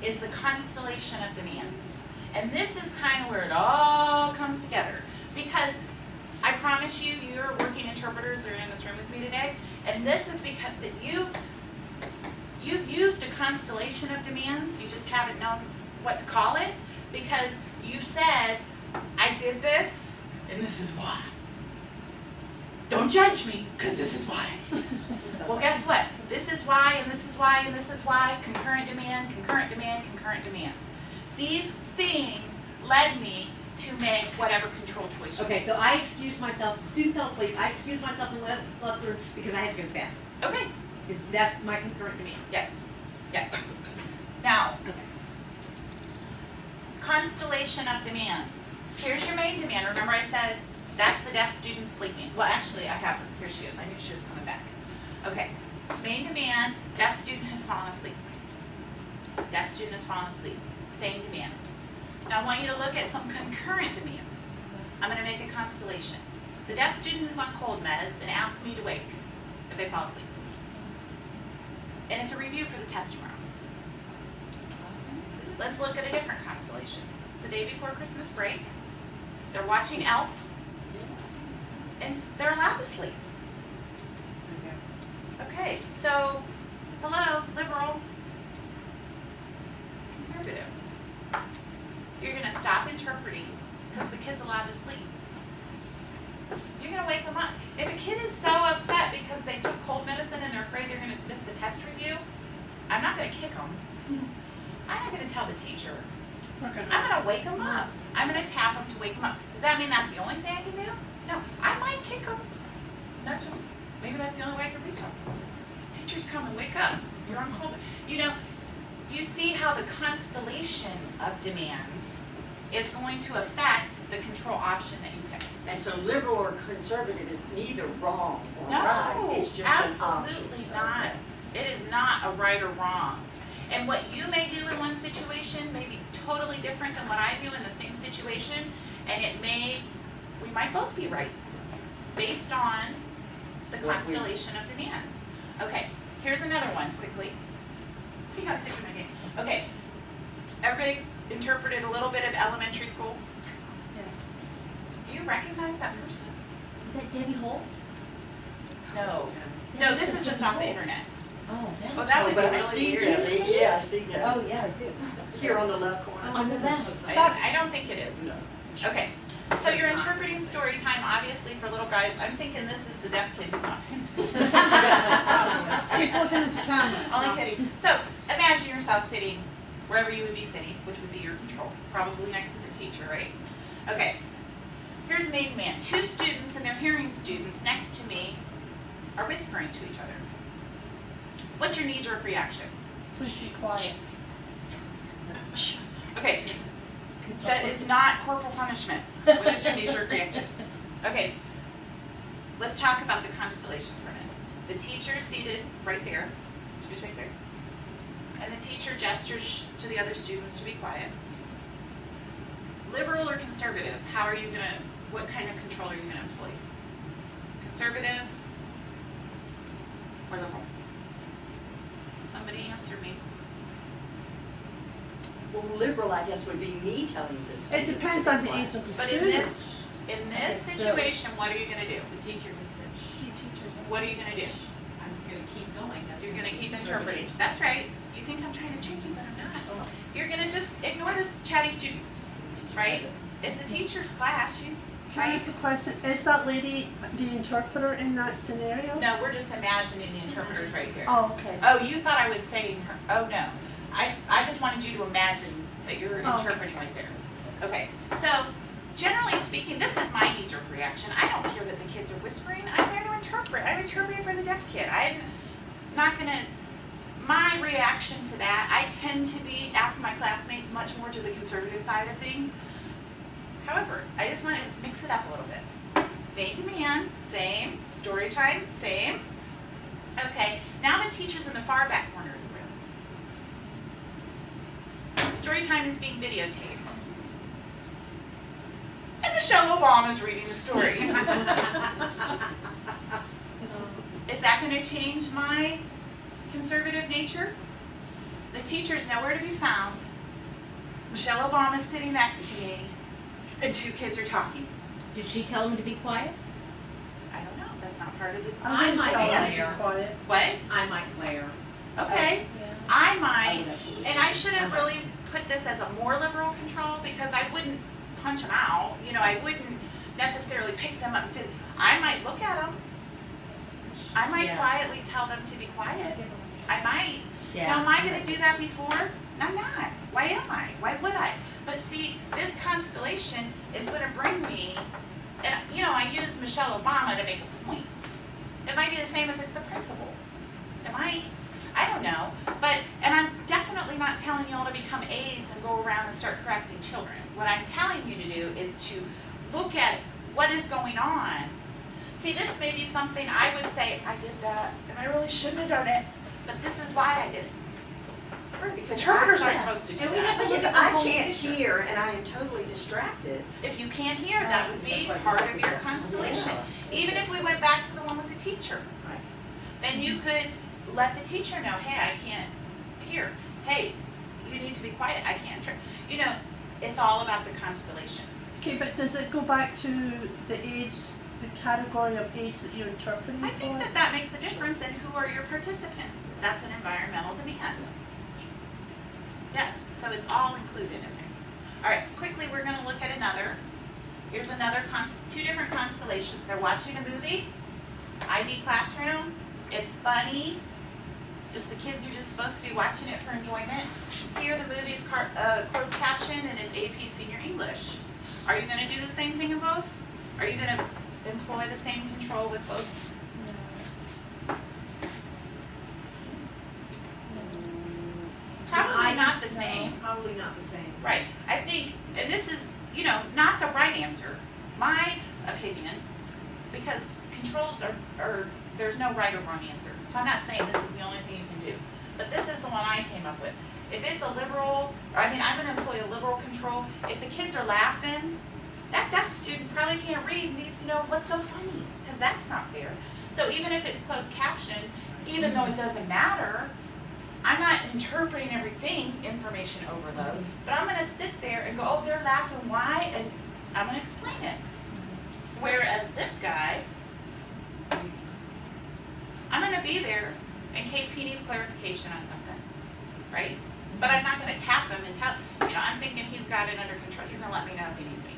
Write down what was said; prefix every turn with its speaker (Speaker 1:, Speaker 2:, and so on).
Speaker 1: is the constellation of demands. And this is kind of where it all comes together. Because I promise you, you're working interpreters that are in this room with me today, and this is because that you've used a constellation of demands, you just haven't known what to call it, because you've said, I did this, and this is why. Don't judge me, because this is why. Well, guess what? This is why, and this is why, and this is why. Concurrent demand, concurrent demand, concurrent demand. These things led me to make whatever control choice.
Speaker 2: Okay, so I excused myself. The student fell asleep. I excused myself and left the room because I had to go to bed.
Speaker 1: Okay.
Speaker 2: That's my concurrent demand.
Speaker 1: Yes. Yes. Now,
Speaker 2: Okay.
Speaker 1: constellation of demands. Here's your main demand. Remember I said that's the deaf student sleeping. Well, actually, I have her. Here she is. I knew she was coming back. Okay. Main demand, deaf student has fallen asleep. Deaf student has fallen asleep. Same demand. Now I want you to look at some concurrent demands. I'm going to make a constellation. The deaf student is on cold meds and asks me to wake if they fall asleep. And it's a review for the test tomorrow. Let's look at a different constellation. It's the day before Christmas break. They're watching Elf. And they're allowed to sleep. Okay, so, hello, liberal, conservative. You're going to stop interpreting because the kid's allowed to sleep. You're going to wake them up. If a kid is so upset because they took cold medicine and they're afraid they're going to miss the test review, I'm not going to kick them. I'm not going to tell the teacher. I'm going to wake them up. I'm going to tap them to wake them up. Does that mean that's the only thing I can do? No. I might kick them, nudge them. Maybe that's the only way I can reach them. Teachers come and wake up. You're on cold. You know, do you see how the constellation of demands is going to affect the control option that you pick?
Speaker 3: And so liberal or conservative is neither wrong or
Speaker 1: No,
Speaker 3: right. It's just an option.
Speaker 1: absolutely not. It is not a right or wrong. And what you may do in one situation may be totally different than what I do in the same situation, and we might both be right based on the constellation of demands. Okay, here's another one quickly. We got hit in my game. Okay, everybody interpreted a little bit of elementary school?
Speaker 4: Yeah.
Speaker 1: Do you recognize that person?
Speaker 4: Is that Debbie Holt?
Speaker 1: No. No, this is just off the internet.
Speaker 4: Oh,
Speaker 1: Oh, that would be
Speaker 3: But I
Speaker 1: really
Speaker 3: see
Speaker 1: weird.
Speaker 3: Debbie. Yeah, I see Debbie.
Speaker 2: Oh, yeah, I do.
Speaker 3: Here on the left corner.
Speaker 4: On the left.
Speaker 1: I don't think it is.
Speaker 3: No.
Speaker 1: Okay, so you're interpreting story time, obviously for little guys. I'm thinking this is the deaf kid who's not paying attention.
Speaker 5: He's looking at the camera.
Speaker 1: Only kidding. So imagine yourself sitting wherever you would be sitting, which would be your control, probably next to the teacher, right? Okay, here's an main demand. Two students and their hearing students next to me are whispering to each other. What's your knee-jerk reaction?
Speaker 5: Please be quiet.
Speaker 1: Okay, that is not corporal punishment. What is your knee-jerk reaction? Okay, let's talk about the constellation for a minute. The teacher is seated right there. She's right there. And the teacher gestures to the other students to be quiet. Liberal or conservative? How are you gonna, what kind of control are you gonna employ? Conservative or liberal? Somebody answer me.
Speaker 3: Well, liberal, I guess, would be me telling you this.
Speaker 5: It depends on the age of the
Speaker 1: But in
Speaker 5: student.
Speaker 1: this situation, what are you gonna do?
Speaker 4: The teacher has said,
Speaker 1: What are you gonna do?
Speaker 4: I'm gonna keep going. That's
Speaker 1: You're gonna keep
Speaker 4: conservative.
Speaker 1: interpreting. That's right. You think I'm trying to trick you, but I'm not. You're gonna just ignore this chatty students, right? It's the teacher's class. She's
Speaker 5: Can I
Speaker 1: right.
Speaker 5: ask a question? Is that lady the interpreter in that scenario?
Speaker 1: No, we're just imagining the interpreters right here.
Speaker 5: Oh, okay.
Speaker 1: Oh, you thought I was saying her. Oh, no. I just wanted you to imagine that you're
Speaker 5: Oh.
Speaker 1: interpreting right there. Okay. So, generally speaking, this is my knee-jerk reaction. I don't care that the kids are whispering. I'm there to interpret. I'm interpreting for the deaf kid. I'm not gonna. My reaction to that, I tend to ask my classmates much more to the conservative side of things. However, I just want to mix it up a little bit. Main demand, same. Story time, same. Okay, now the teacher's in the far back corner of the room. Story time is being videotaped. And Michelle Obama is reading the story. Is that going to change my conservative nature? The teacher's nowhere to be found. Michelle Obama's sitting next to me, and 2 kids are talking.
Speaker 4: Did she tell him to be quiet?
Speaker 1: I don't know, that's not part of the.
Speaker 2: I
Speaker 5: wouldn't
Speaker 2: might
Speaker 5: tell her to be
Speaker 2: glare.
Speaker 5: quiet.
Speaker 1: What?
Speaker 2: I might glare.
Speaker 1: Okay,
Speaker 4: Yeah.
Speaker 1: I
Speaker 2: I
Speaker 1: might,
Speaker 2: would absolutely
Speaker 1: and I
Speaker 2: glare.
Speaker 1: should have really put this as a more liberal control, because I wouldn't punch them out, you know, I wouldn't necessarily pick them up and I might look at them. I might
Speaker 2: Yeah.
Speaker 1: quietly tell them to be quiet. I might.
Speaker 2: Yeah.
Speaker 1: Now, am I gonna do that before? I'm not. Why am I? Why would I? But see, this constellation is gonna bring me, and you know, I use Michelle Obama to make a point. It might be the same if it's the principal. It might. I don't know. But, and I'm definitely not telling you all to become aides and go around and start correcting children. What I'm telling you to do is to look at what is going on. See, this may be something I would say, I did that, and I really shouldn't have done it, but this is why I did it.
Speaker 3: Right, because
Speaker 1: Interpreters aren't
Speaker 3: I-
Speaker 1: supposed to do
Speaker 2: And we have
Speaker 1: that.
Speaker 2: to look
Speaker 3: If
Speaker 2: at the
Speaker 3: I
Speaker 2: whole
Speaker 3: can't
Speaker 2: picture.
Speaker 3: hear and I am totally distracted.
Speaker 1: If you can't hear, that would be
Speaker 3: That's why
Speaker 1: part
Speaker 3: we
Speaker 1: of
Speaker 3: have
Speaker 1: your
Speaker 3: to go.
Speaker 1: constellation.
Speaker 3: Yeah.
Speaker 1: Even if we went back to the one with the teacher,
Speaker 3: Right.
Speaker 1: then you could let the teacher know, hey, I can't hear. Hey, you need to be quiet, I can't hear. You know, it's all about the constellation.
Speaker 5: Okay, but does it go back to the age, the category of age that you're interpreting
Speaker 1: I think
Speaker 5: for?
Speaker 1: that that makes a difference in who are your participants. That's an environmental demand. Yes, so it's all included in there. All right, quickly, we're gonna look at another. Here's another, 2 different constellations. They're watching a movie, ID classroom, it's funny, just the kids are just supposed to be watching it for enjoyment. Here, the movie's closed caption and it's AP Senior English. Are you gonna do the same thing in both? Are you gonna employ the same control with both? Probably not the same.
Speaker 2: Probably not the same.
Speaker 1: Right, I think, and this is, you know, not the right answer, my opinion, because controls are, there's no right or wrong answer. So I'm not saying this is the only thing you can do, but this is the one I came up with. If it's a liberal, or I mean, I'm gonna employ a liberal control, if the kids are laughing, that deaf student probably can't read and needs to know what's so funny, because that's not fair. So even if it's closed caption, even though it doesn't matter, I'm not interpreting everything, information overload, but I'm gonna sit there and go, oh, they're laughing, why? And I'm gonna explain it. Whereas this guy, I'm gonna be there in case he needs clarification on something, right? But I'm not gonna tap him and tell, you know, I'm thinking he's got it under control, he's gonna let me know if he needs me.